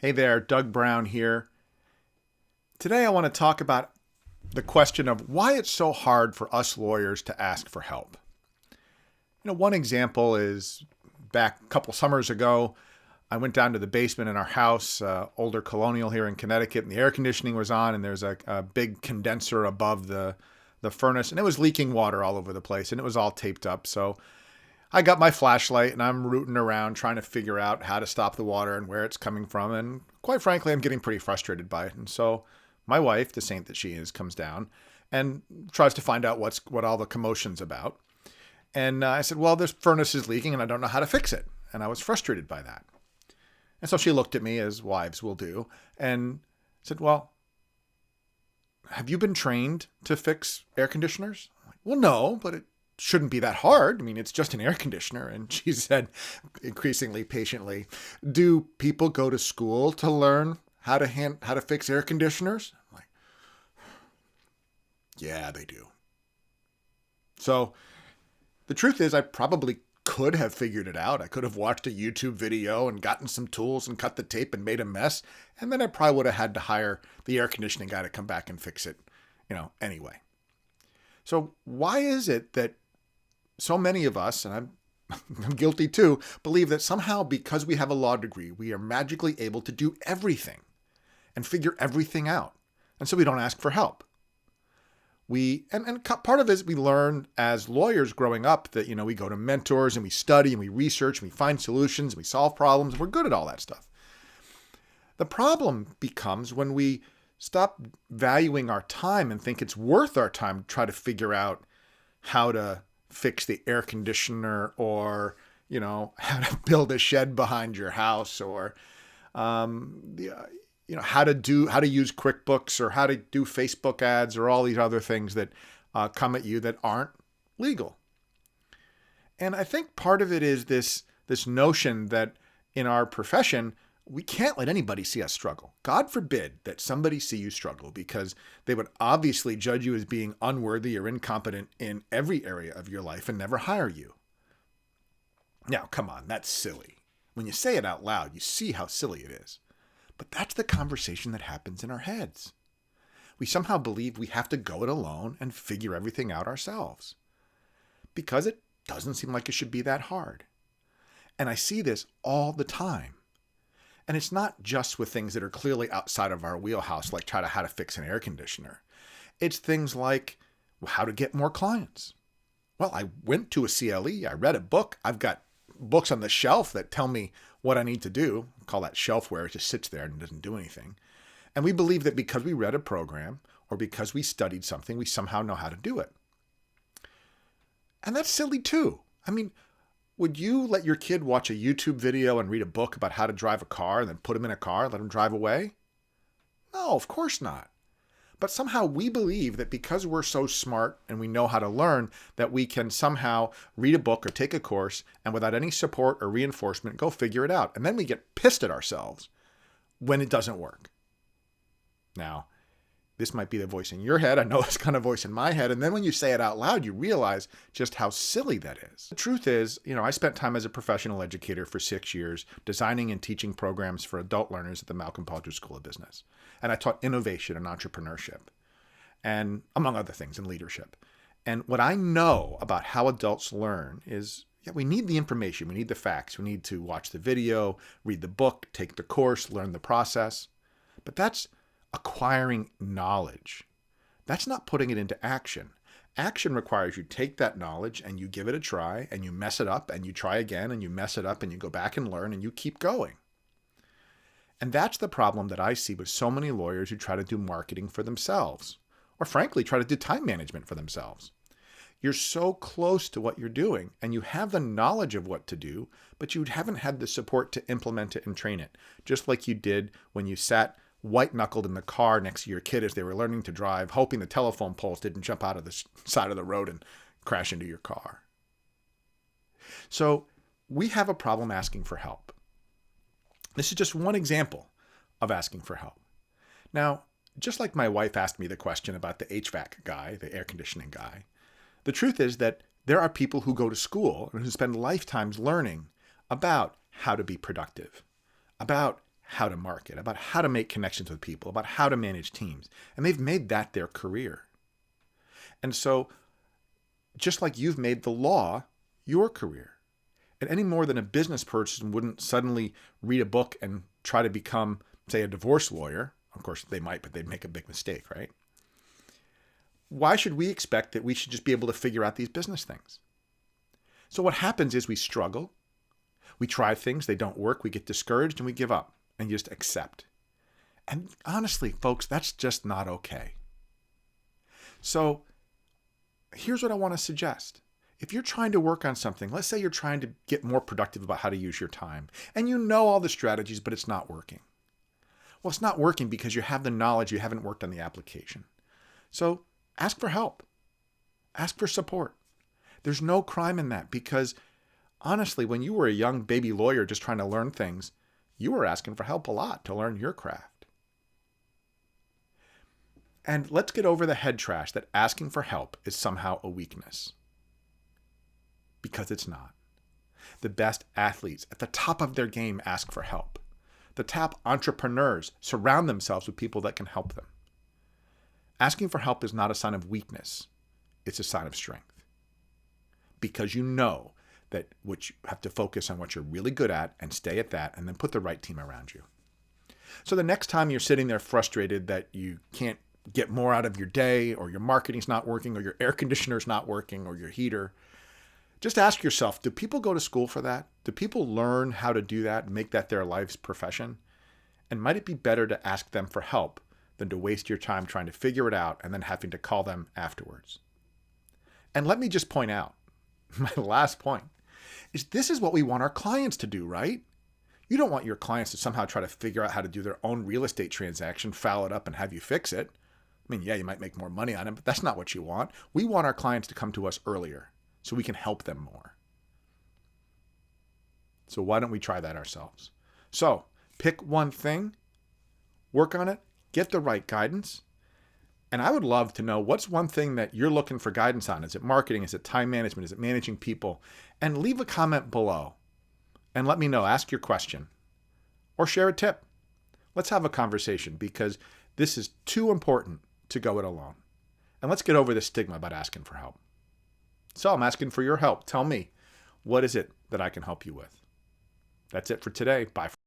Hey there, Doug Brown here. Today I want to talk about the question of why it's so hard for us lawyers to ask for help. One example is back a couple summers ago, I went down to the basement in our house, older colonial here in Connecticut, and the air conditioning was on, and there's a big condenser above the furnace, and it was leaking water all over the place, and it was all taped up. So I got my flashlight and I'm rooting around trying to figure out how to stop the water and where it's coming from. And quite frankly, I'm getting pretty frustrated by it. And so my wife, the saint that she is, comes down and tries to find out what all the commotion's about. And I said, well, this furnace is leaking and I don't know how to fix it. And I was frustrated by that. And so she looked at me, as wives will do, and said, well, have you been trained to fix air conditioners? I'm like, well, no, but it shouldn't be that hard. I mean, it's just an air conditioner. And she said, increasingly patiently, do people go to school to learn how to fix air conditioners? I'm like, yeah, they do. So the truth is, I probably could have figured it out. I could have watched a YouTube video and gotten some tools and cut the tape and made a mess. And then I probably would have had to hire the air conditioning guy to come back and fix it, anyway. So why is it that so many of us, and I'm guilty too, believe that somehow because we have a law degree, we are magically able to do everything and figure everything out. And so we don't ask for help. Part of it is we learn as lawyers growing up that, we go to mentors and we study and we research and we find solutions and we solve problems. We're good at all that stuff. The problem becomes when we stop valuing our time and think it's worth our time to try to figure out how to fix the air conditioner or, how to build a shed behind your house or, how to use QuickBooks or how to do Facebook ads or all these other things that come at you that aren't legal. And I think part of it is this notion that in our profession, we can't let anybody see us struggle. God forbid that somebody see you struggle, because they would obviously judge you as being unworthy or incompetent in every area of your life and never hire you. Now, come on, that's silly. When you say it out loud, you see how silly it is. But that's the conversation that happens in our heads. We somehow believe we have to go it alone and figure everything out ourselves, because it doesn't seem like it should be that hard. And I see this all the time. And it's not just with things that are clearly outside of our wheelhouse, like how to fix an air conditioner. It's things like how to get more clients. Well, I went to a CLE, I read a book, I've got books on the shelf that tell me what I need to do. I call that shelfware. It just sits there and doesn't do anything. And we believe that because we read a program or because we studied something, we somehow know how to do it. And that's silly too. I mean, would you let your kid watch a YouTube video and read a book about how to drive a car and then put him in a car and let him drive away? No, of course not. But somehow we believe that because we're so smart and we know how to learn, that we can somehow read a book or take a course and without any support or reinforcement, go figure it out. And then we get pissed at ourselves when it doesn't work. Now, this might be the voice in your head. I know it's kind of voice in my head. And then when you say it out loud, you realize just how silly that is. The truth is, I spent time as a professional educator for 6 years, designing and teaching programs for adult learners at the Malcolm Palger School of Business. And I taught innovation and entrepreneurship, and among other things, in leadership. And what I know about how adults learn is, we need the information. We need the facts. We need to watch the video, read the book, take the course, learn the process. But that's acquiring knowledge. That's not putting it into action. Action requires you take that knowledge and you give it a try and you mess it up and you try again and you mess it up and you go back and learn and you keep going. And that's the problem that I see with so many lawyers who try to do marketing for themselves, or frankly, try to do time management for themselves. You're so close to what you're doing and you have the knowledge of what to do, but you haven't had the support to implement it and train it, just like you did when you sat white-knuckled in the car next to your kid as they were learning to drive, hoping the telephone poles didn't jump out of the side of the road and crash into your car. So we have a problem asking for help. This is just one example of asking for help. Now, just like my wife asked me the question about the HVAC guy, the air conditioning guy, the truth is that there are people who go to school and who spend lifetimes learning about how to be productive, about how to market, about how to make connections with people, about how to manage teams. And they've made that their career. And so just like you've made the law your career, and any more than a business person wouldn't suddenly read a book and try to become, say, a divorce lawyer. Of course, they might, but they'd make a big mistake, right? Why should we expect that we should just be able to figure out these business things? So what happens is we struggle. We try things, they don't work, we get discouraged, and we give up and just accept. And honestly, folks, that's just not okay. So here's what I want to suggest. If you're trying to work on something, let's say you're trying to get more productive about how to use your time, and you know all the strategies, but it's not working. Well, it's not working because you have the knowledge, you haven't worked on the application. So ask for help. Ask for support. There's no crime in that because honestly, when you were a young baby lawyer just trying to learn things, you were asking for help a lot to learn your craft. And let's get over the head trash that asking for help is somehow a weakness. Because it's not. The best athletes at the top of their game ask for help. The top entrepreneurs surround themselves with people that can help them. Asking for help is not a sign of weakness. It's a sign of strength. Because you know that you have to focus on what you're really good at and stay at that and then put the right team around you. So the next time you're sitting there frustrated that you can't get more out of your day or your marketing's not working or your air conditioner's not working or your heater, just ask yourself, do people go to school for that? Do people learn how to do that and make that their life's profession? And might it be better to ask them for help than to waste your time trying to figure it out and then having to call them afterwards? And let me just point out, my last point, is this is what we want our clients to do, right? You don't want your clients to somehow try to figure out how to do their own real estate transaction, foul it up, and have you fix it. I mean, yeah, you might make more money on it, but that's not what you want. We want our clients to come to us earlier so we can help them more. So why don't we try that ourselves? So pick one thing, work on it, get the right guidance. And I would love to know what's one thing that you're looking for guidance on. Is it marketing? Is it time management? Is it managing people? And leave a comment below and let me know. Ask your question or share a tip. Let's have a conversation because this is too important to go it alone. And let's get over the stigma about asking for help. So I'm asking for your help. Tell me, what is it that I can help you with? That's it for today. Bye.